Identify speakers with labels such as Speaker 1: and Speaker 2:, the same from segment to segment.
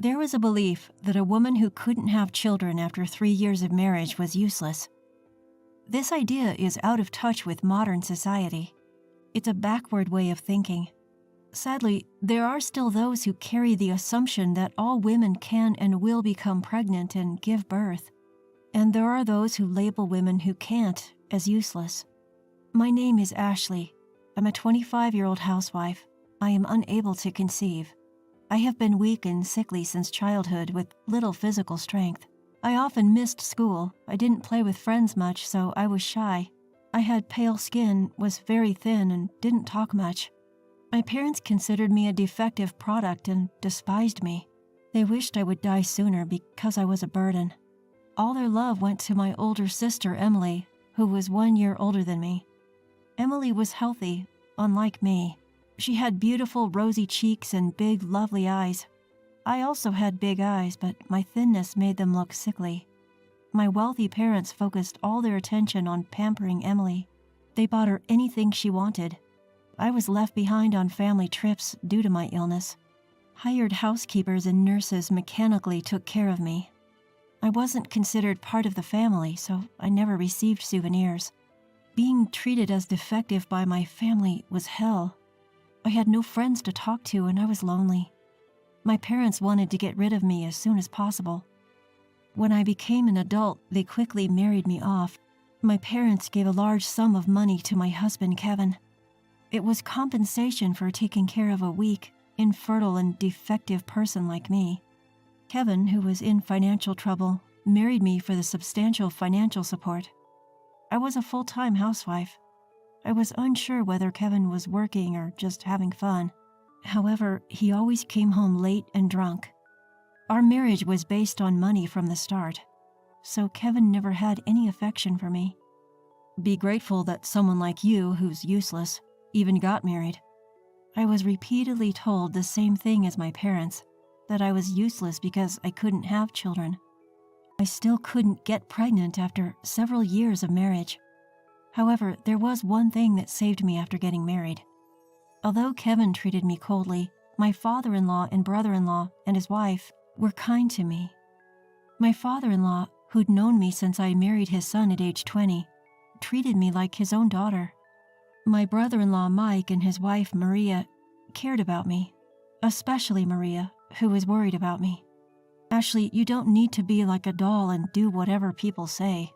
Speaker 1: There was a belief that a woman who couldn't have children after 3 years of marriage was useless. This idea is out of touch with modern society. It's a backward way of thinking. Sadly, there are still those who carry the assumption that all women can and will become pregnant and give birth. And there are those who label women who can't as useless. My name is Ashley. I'm a 25-year-old housewife. I am unable to conceive. I have been weak and sickly since childhood with little physical strength. I often missed school. I didn't play with friends much, so I was shy. I had pale skin, was very thin, and didn't talk much. My parents considered me a defective product and despised me. They wished I would die sooner because I was a burden. All their love went to my older sister, Emily, who was 1 year older than me. Emily was healthy, unlike me. She had beautiful rosy cheeks and big, lovely eyes. I also had big eyes, but my thinness made them look sickly. My wealthy parents focused all their attention on pampering Emily. They bought her anything she wanted. I was left behind on family trips due to my illness. Hired housekeepers and nurses mechanically took care of me. I wasn't considered part of the family, so I never received souvenirs. Being treated as defective by my family was hell. I had no friends to talk to and I was lonely. My parents wanted to get rid of me as soon as possible. When I became an adult, they quickly married me off. My parents gave a large sum of money to my husband, Kevin. It was compensation for taking care of a weak, infertile, and defective person like me. Kevin, who was in financial trouble, married me for the substantial financial support. I was a full-time housewife. I was unsure whether Kevin was working or just having fun. However, he always came home late and drunk. Our marriage was based on money from the start, so Kevin never had any affection for me. Be grateful that someone like you, who's useless, even got married. I was repeatedly told the same thing as my parents, that I was useless because I couldn't have children. I still couldn't get pregnant after several years of marriage. However, there was one thing that saved me after getting married. Although Kevin treated me coldly, my father-in-law and brother-in-law and his wife were kind to me. My father-in-law, who'd known me since I married his son at age 20, treated me like his own daughter. My brother-in-law Mike and his wife Maria cared about me, especially Maria, who was worried about me. Ashley, you don't need to be like a doll and do whatever people say.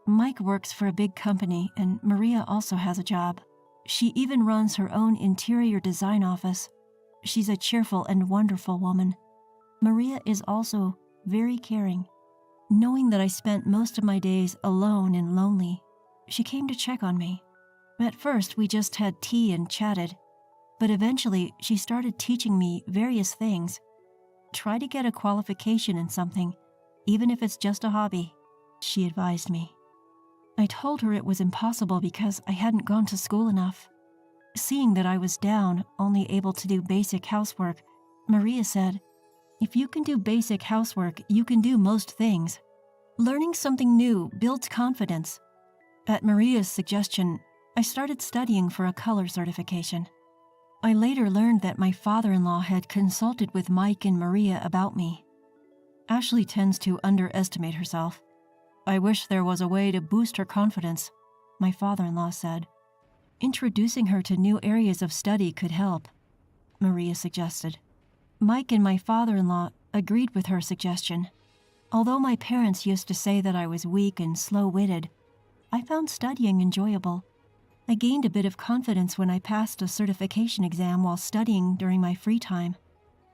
Speaker 1: Mike works for a big company and Maria also has a job. She even runs her own interior design office. She's a cheerful and wonderful woman. Maria is also very caring. Knowing that I spent most of my days alone and lonely, she came to check on me. At first, we just had tea and chatted, but eventually she started teaching me various things. Try to get a qualification in something, even if it's just a hobby, she advised me. I told her it was impossible because I hadn't gone to school enough. Seeing that I was down, only able to do basic housework, Maria said, "If you can do basic housework, you can do most things. Learning something new builds confidence." At Maria's suggestion, I started studying for a color certification. I later learned that my father-in-law had consulted with Mike and Maria about me. Ashley tends to underestimate herself. I wish there was a way to boost her confidence, my father-in-law said. Introducing her to new areas of study could help, Maria suggested. Mike and my father-in-law agreed with her suggestion. Although my parents used to say that I was weak and slow-witted, I found studying enjoyable. I gained a bit of confidence when I passed a certification exam while studying during my free time.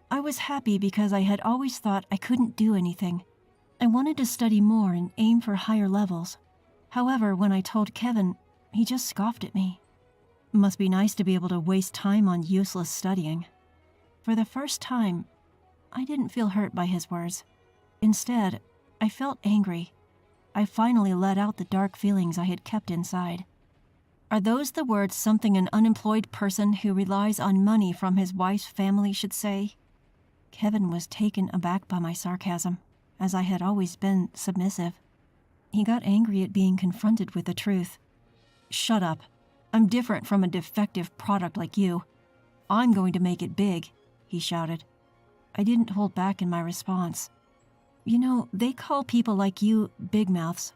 Speaker 1: I was happy because I had always thought I couldn't do anything. I wanted to study more and aim for higher levels. However, when I told Kevin, he just scoffed at me. Must be nice to be able to waste time on useless studying. For the first time, I didn't feel hurt by his words. Instead, I felt angry. I finally let out the dark feelings I had kept inside. Are those the words something an unemployed person who relies on money from his wife's family should say? Kevin was taken aback by my sarcasm, as I had always been submissive. He got angry at being confronted with the truth. "Shut up. I'm different from a defective product like you. I'm going to make it big," he shouted. I didn't hold back in my response. You know, they call people like you big mouths.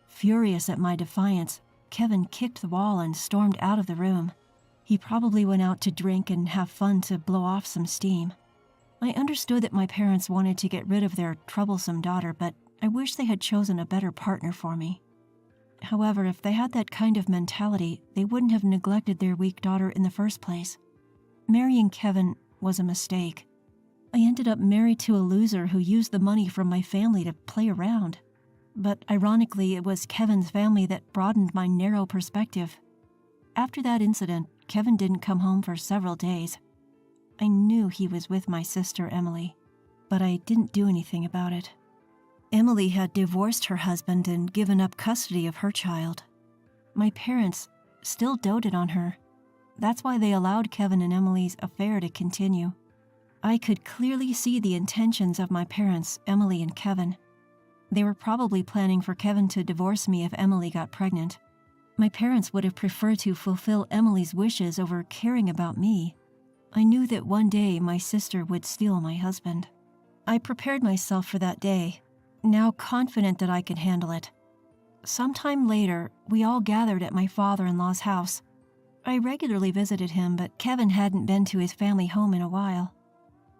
Speaker 1: Furious at my defiance, Kevin kicked the wall and stormed out of the room. He probably went out to drink and have fun to blow off some steam. I understood that my parents wanted to get rid of their troublesome daughter, but I wish they had chosen a better partner for me. However, if they had that kind of mentality, they wouldn't have neglected their weak daughter in the first place. Marrying Kevin was a mistake. I ended up married to a loser who used the money from my family to play around. But ironically, it was Kevin's family that broadened my narrow perspective. After that incident, Kevin didn't come home for several days. I knew he was with my sister Emily, but I didn't do anything about it. Emily had divorced her husband and given up custody of her child. My parents still doted on her. That's why they allowed Kevin and Emily's affair to continue. I could clearly see the intentions of my parents, Emily and Kevin. They were probably planning for Kevin to divorce me if Emily got pregnant. My parents would have preferred to fulfill Emily's wishes over caring about me. I knew that one day my sister would steal my husband. I prepared myself for that day, now confident that I could handle it. Sometime later, we all gathered at my father-in-law's house. I regularly visited him, but Kevin hadn't been to his family home in a while.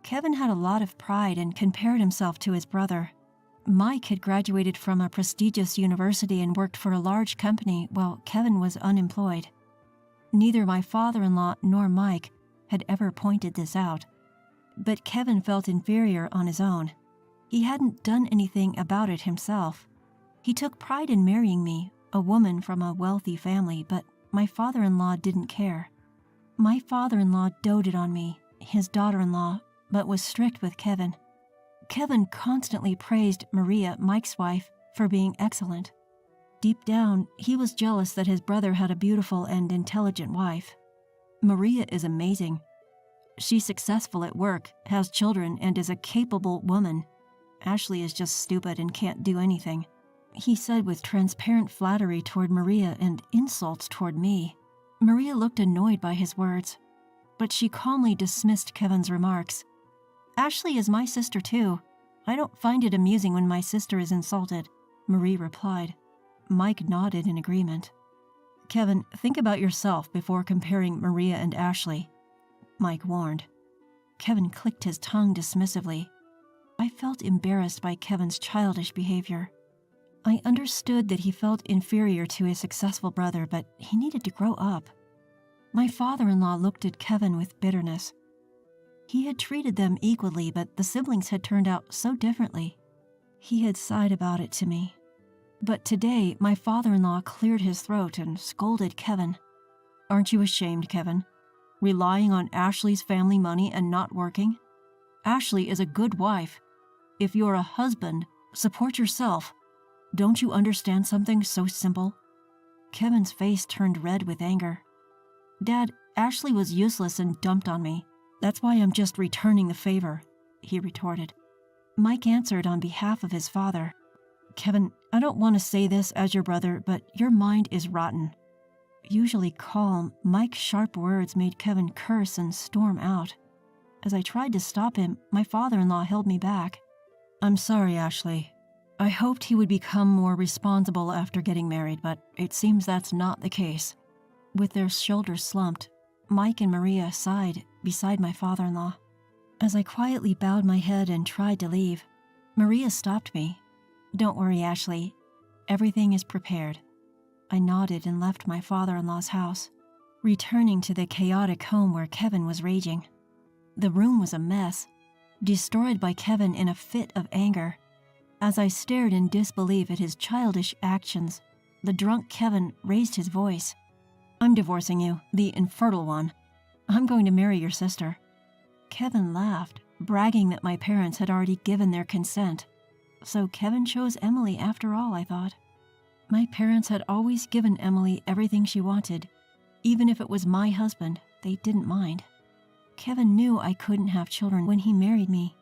Speaker 1: Kevin had a lot of pride and compared himself to his brother. Mike had graduated from a prestigious university and worked for a large company while Kevin was unemployed. Neither my father-in-law nor Mike had ever pointed this out, but Kevin felt inferior on his own. He hadn't done anything about it himself. He took pride in marrying me, a woman from a wealthy family, but my father-in-law didn't care. My father-in-law doted on me, his daughter-in-law, but was strict with Kevin. Kevin constantly praised Maria, Mike's wife, for being excellent. Deep down, he was jealous that his brother had a beautiful and intelligent wife. Maria is amazing. She's successful at work, has children, and is a capable woman. Ashley is just stupid and can't do anything, he said with transparent flattery toward Maria and insults toward me. Maria looked annoyed by his words, but she calmly dismissed Kevin's remarks. Ashley is my sister too. I don't find it amusing when my sister is insulted, Marie replied. Mike nodded in agreement. Kevin, think about yourself before comparing Maria and Ashley, Mike warned. Kevin clicked his tongue dismissively. I felt embarrassed by Kevin's childish behavior. I understood that he felt inferior to his successful brother, but he needed to grow up. My father-in-law looked at Kevin with bitterness. He had treated them equally, but the siblings had turned out so differently. He had sighed about it to me. But today, my father-in-law cleared his throat and scolded Kevin. Aren't you ashamed, Kevin? Relying on Ashley's family money and not working? Ashley is a good wife. If you're a husband, support yourself. Don't you understand something so simple? Kevin's face turned red with anger. Dad, Ashley was useless and dumped on me. That's why I'm just returning the favor, he retorted. Mike answered on behalf of his father. Kevin, I don't want to say this as your brother, but your mind is rotten. Usually calm, Mike's sharp words made Kevin curse and storm out. As I tried to stop him, my father-in-law held me back. I'm sorry, Ashley. I hoped he would become more responsible after getting married, but it seems that's not the case. With their shoulders slumped, Mike and Maria sighed beside my father-in-law. As I quietly bowed my head and tried to leave, Maria stopped me. Don't worry, Ashley. Everything is prepared. I nodded and left my father-in-law's house, returning to the chaotic home where Kevin was raging. The room was a mess, destroyed by Kevin in a fit of anger. As I stared in disbelief at his childish actions, the drunk Kevin raised his voice. I'm divorcing you, the infertile one. I'm going to marry your sister. Kevin laughed, bragging that my parents had already given their consent. So Kevin chose Emily after all, I thought. My parents had always given Emily everything she wanted. Even if it was my husband, they didn't mind. Kevin knew I couldn't have children when he married me.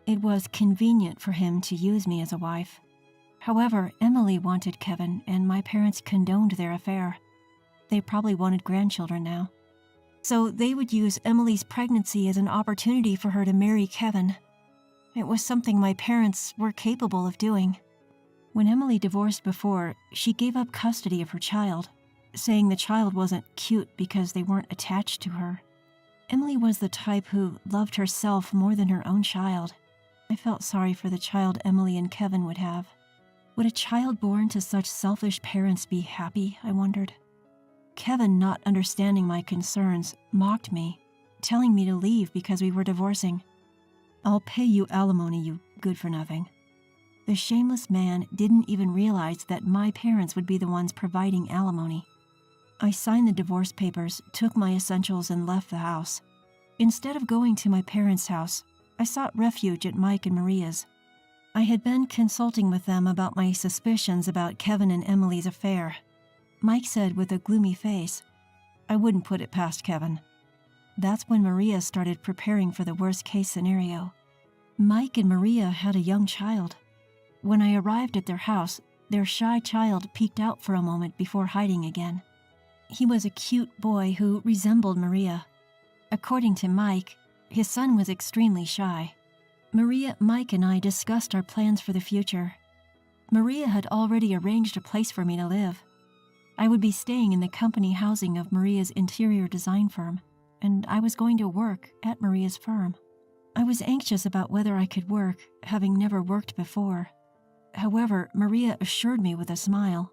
Speaker 1: It was convenient for him to use me as a wife. However, Emily wanted Kevin, and my parents condoned their affair. They probably wanted grandchildren now. So they would use Emily's pregnancy as an opportunity for her to marry Kevin. It was something my parents were capable of doing. When Emily divorced before, she gave up custody of her child, saying the child wasn't cute because they weren't attached to her. Emily was the type who loved herself more than her own child. I felt sorry for the child Emily and Kevin would have. Would a child born to such selfish parents be happy, I wondered. Kevin, not understanding my concerns, mocked me, telling me to leave because we were divorcing. "I'll pay you alimony, you good-for-nothing." The shameless man didn't even realize that my parents would be the ones providing alimony. I signed the divorce papers, took my essentials, and left the house. Instead of going to my parents' house, I sought refuge at Mike and Maria's. I had been consulting with them about my suspicions about Kevin and Emily's affair. Mike said with a gloomy face, "I wouldn't put it past Kevin." That's when Maria started preparing for the worst-case scenario. Mike and Maria had a young child. When I arrived at their house, their shy child peeked out for a moment before hiding again. He was a cute boy who resembled Maria. According to Mike, his son was extremely shy. Maria, Mike, and I discussed our plans for the future. Maria had already arranged a place for me to live. I would be staying in the company housing of Maria's interior design firm, and I was going to work at Maria's firm. I was anxious about whether I could work, having never worked before. However, Maria assured me with a smile,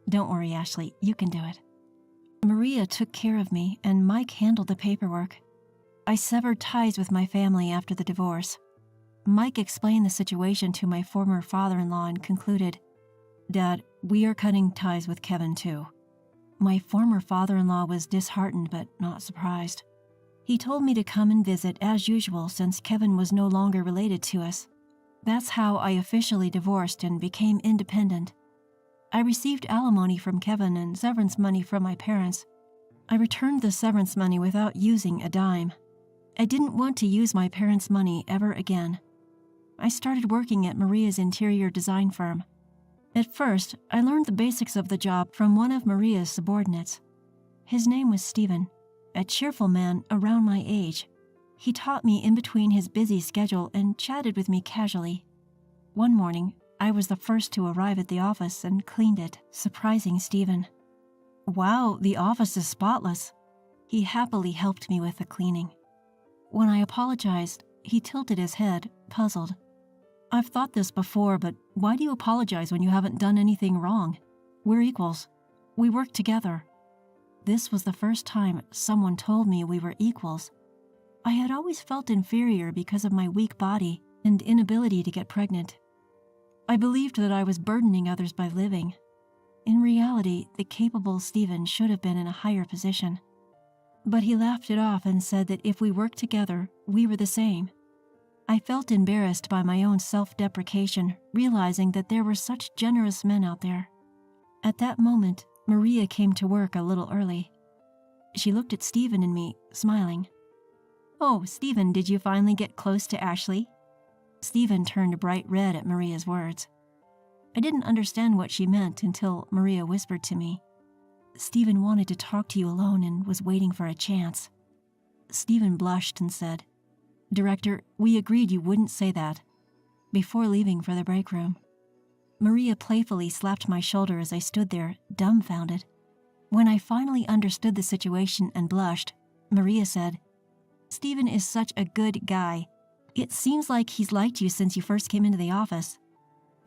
Speaker 1: "Don't worry, Ashley, you can do it." Maria took care of me, and Mike handled the paperwork. I severed ties with my family after the divorce. Mike explained the situation to my former father-in-law and concluded, "Dad, we are cutting ties with Kevin too." My former father-in-law was disheartened but not surprised. He told me to come and visit as usual since Kevin was no longer related to us. That's how I officially divorced and became independent. I received alimony from Kevin and severance money from my parents. I returned the severance money without using a dime. I didn't want to use my parents' money ever again. I started working at Maria's interior design firm. At first, I learned the basics of the job from one of Maria's subordinates. His name was Stephen, a cheerful man around my age. He taught me in between his busy schedule and chatted with me casually. One morning, I was the first to arrive at the office and cleaned it, surprising Stephen. "Wow, the office is spotless." He happily helped me with the cleaning. When I apologized, he tilted his head, puzzled. "I've thought this before, but why do you apologize when you haven't done anything wrong? We're equals. We work together." This was the first time someone told me we were equals. I had always felt inferior because of my weak body and inability to get pregnant. I believed that I was burdening others by living. In reality, the capable Stephen should have been in a higher position. But he laughed it off and said that if we worked together, we were the same. I felt embarrassed by my own self-deprecation, realizing that there were such generous men out there. At that moment, Maria came to work a little early. She looked at Stephen and me, smiling. "Oh, Stephen, did you finally get close to Ashley?" Stephen turned bright red at Maria's words. I didn't understand what she meant until Maria whispered to me, "Stephen wanted to talk to you alone and was waiting for a chance." Stephen blushed and said, "Director, we agreed you wouldn't say that," before leaving for the break room. Maria playfully slapped my shoulder as I stood there, dumbfounded. When I finally understood the situation and blushed, Maria said, "Stephen is such a good guy. It seems like he's liked you since you first came into the office.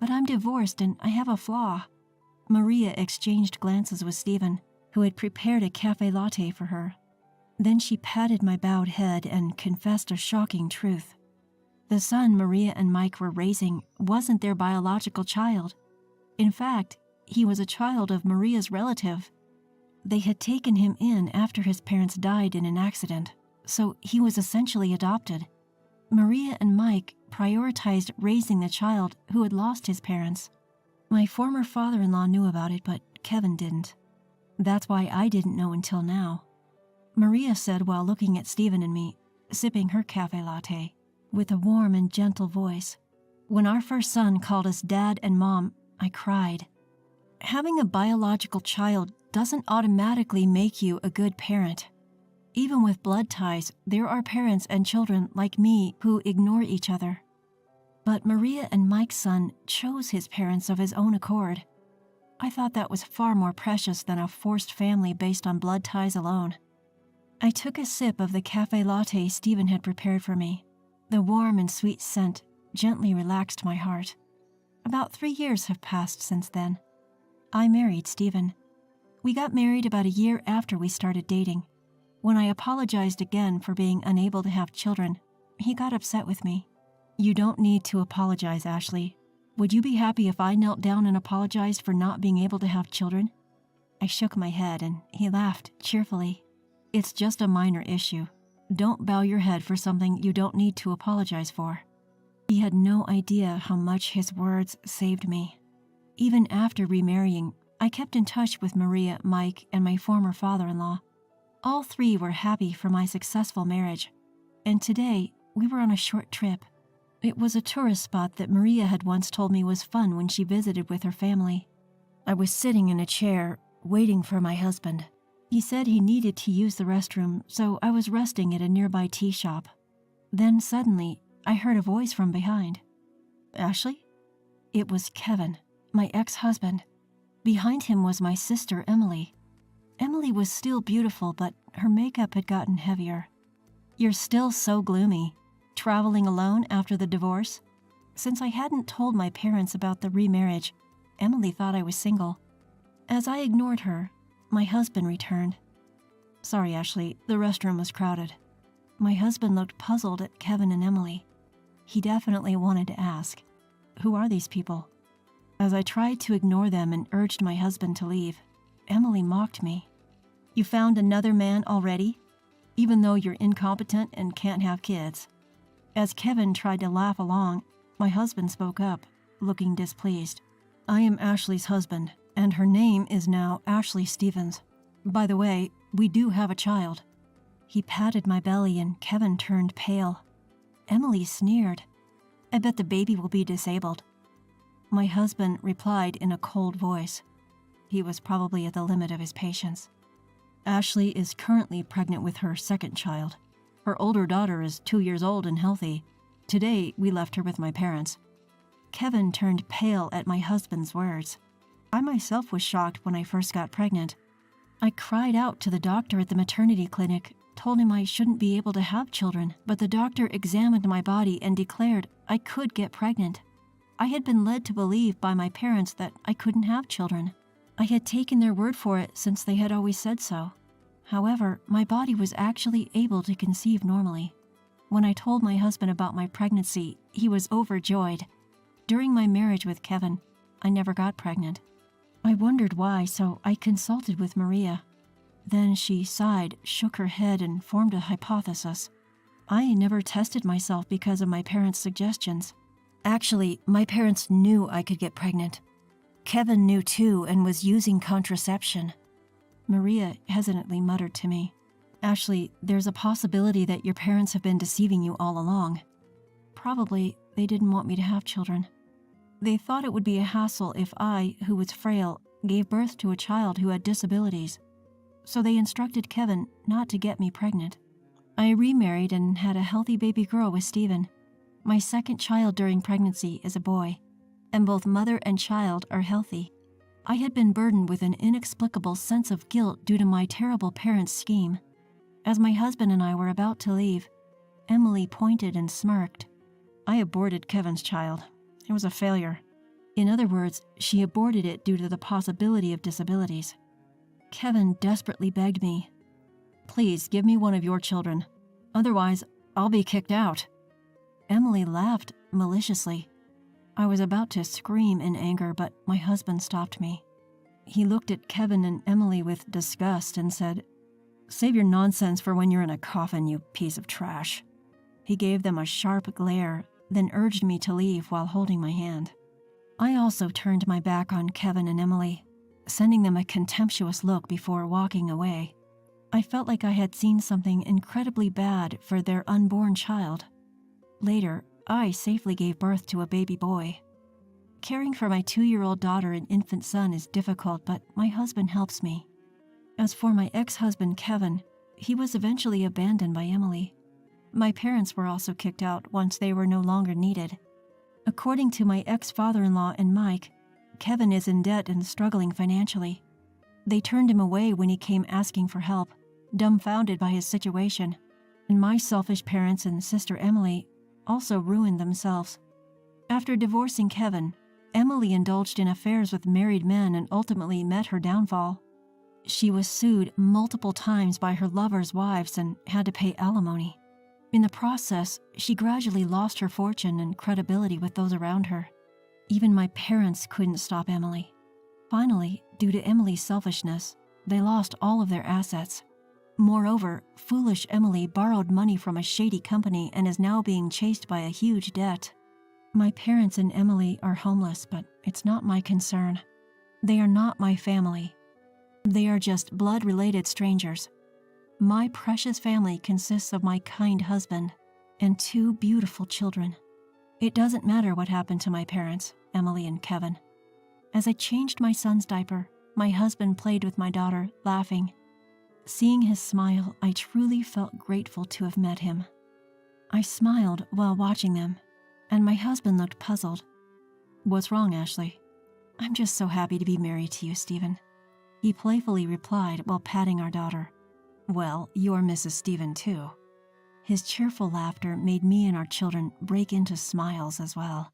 Speaker 1: But I'm divorced and I have a flaw." Maria exchanged glances with Stephen, who had prepared a cafe latte for her. Then she patted my bowed head and confessed a shocking truth. The son Maria and Mike were raising wasn't their biological child. In fact, he was a child of Maria's relative. They had taken him in after his parents died in an accident, so he was essentially adopted. Maria and Mike prioritized raising the child who had lost his parents. My former father-in-law knew about it, but Kevin didn't. That's why I didn't know until now. Maria said while looking at Stephen and me, sipping her cafe latte, with a warm and gentle voice, "When our first son called us Dad and Mom, I cried. Having a biological child doesn't automatically make you a good parent. Even with blood ties, there are parents and children like me who ignore each other. But Maria and Mike's son chose his parents of his own accord. I thought that was far more precious than a forced family based on blood ties alone. I took a sip of the cafe latte Stephen had prepared for me. The warm and sweet scent gently relaxed my heart. About 3 years have passed since then. I married Stephen. We got married about a year after we started dating. When I apologized again for being unable to have children, he got upset with me. "You don't need to apologize, Ashley. Would you be happy if I knelt down and apologized for not being able to have children?" I shook my head and he laughed cheerfully. "It's just a minor issue. Don't bow your head for something you don't need to apologize for." He had no idea how much his words saved me. Even after remarrying, I kept in touch with Maria, Mike, and my former father-in-law. All 3 were happy for my successful marriage, and today we were on a short trip. It was a tourist spot that Maria had once told me was fun when she visited with her family. I was sitting in a chair, waiting for my husband. He said he needed to use the restroom, so I was resting at a nearby tea shop. Then suddenly, I heard a voice from behind. "Ashley?" It was Kevin, my ex-husband. Behind him was my sister, Emily. Emily was still beautiful, but her makeup had gotten heavier. "You're still so gloomy. Traveling alone after the divorce?" Since I hadn't told my parents about the remarriage, Emily thought I was single. As I ignored her, my husband returned. "Sorry, Ashley, the restroom was crowded." My husband looked puzzled at Kevin and Emily. He definitely wanted to ask, "Who are these people?" As I tried to ignore them and urged my husband to leave, Emily mocked me. "You found another man already? Even though you're incompetent and can't have kids?" As Kevin tried to laugh along, my husband spoke up, looking displeased. "I am Ashley's husband, and her name is now Ashley Stevens. By the way, we do have a child." He patted my belly and Kevin turned pale. Emily sneered. "I bet the baby will be disabled." My husband replied in a cold voice. He was probably at the limit of his patience. "Ashley is currently pregnant with her second child. Her older daughter is 2 years old and healthy. Today, we left her with my parents." Kevin turned pale at my husband's words. I myself was shocked when I first got pregnant. I cried out to the doctor at the maternity clinic, told him I shouldn't be able to have children, but the doctor examined my body and declared I could get pregnant. I had been led to believe by my parents that I couldn't have children. I had taken their word for it since they had always said so. However, my body was actually able to conceive normally. When I told my husband about my pregnancy, he was overjoyed. During my marriage with Kevin, I never got pregnant. I wondered why, so I consulted with Maria. Then she sighed, shook her head, and formed a hypothesis. I never tested myself because of my parents' suggestions. Actually, my parents knew I could get pregnant. Kevin knew too and was using contraception. Maria hesitantly muttered to me, "Ashley, there's a possibility that your parents have been deceiving you all along. Probably they didn't want me to have children. They thought it would be a hassle if I, who was frail, gave birth to a child who had disabilities. So they instructed Kevin not to get me pregnant. I remarried and had a healthy baby girl with Stephen. My second child during pregnancy is a boy, and both mother and child are healthy. I had been burdened with an inexplicable sense of guilt due to my terrible parents' scheme. As my husband and I were about to leave, Emily pointed and smirked. I aborted Kevin's child. It was a failure. In other words, she aborted it due to the possibility of disabilities. Kevin desperately begged me, "Please give me one of your children. Otherwise, I'll be kicked out." Emily laughed maliciously. I was about to scream in anger, but my husband stopped me. He looked at Kevin and Emily with disgust and said, "Save your nonsense for when you're in a coffin, you piece of trash." He gave them a sharp glare, then urged me to leave while holding my hand. I also turned my back on Kevin and Emily, sending them a contemptuous look before walking away. I felt like I had seen something incredibly bad for their unborn child. Later, I safely gave birth to a baby boy. Caring for my 2-year-old daughter and infant son is difficult, but my husband helps me. As for my ex-husband, Kevin, He was eventually abandoned by Emily. My parents were also kicked out once they were no longer needed. According to my ex-father-in-law and Mike, Kevin is in debt and struggling financially. They turned him away when he came asking for help, dumbfounded by his situation. And my selfish parents and sister Emily also ruined themselves. After divorcing Kevin, Emily indulged in affairs with married men and ultimately met her downfall. She was sued multiple times by her lovers' wives and had to pay alimony. In the process, she gradually lost her fortune and credibility with those around her. Even my parents couldn't stop Emily. Finally, due to Emily's selfishness, they lost all of their assets. Moreover, foolish Emily borrowed money from a shady company and is now being chased by a huge debt. My parents and Emily are homeless, but it's not my concern. They are not my family. They are just blood-related strangers. My precious family consists of my kind husband and 2 beautiful children. It doesn't matter what happened to my parents, Emily and Kevin. As I changed my son's diaper, my husband played with my daughter, laughing. Seeing his smile, I truly felt grateful to have met him. I smiled while watching them, and my husband looked puzzled. "What's wrong, Ashley?" "I'm just so happy to be married to you, Stephen," he playfully replied while patting our daughter. "Well, you're Mrs. Stephen too." His cheerful laughter made me and our children break into smiles as well.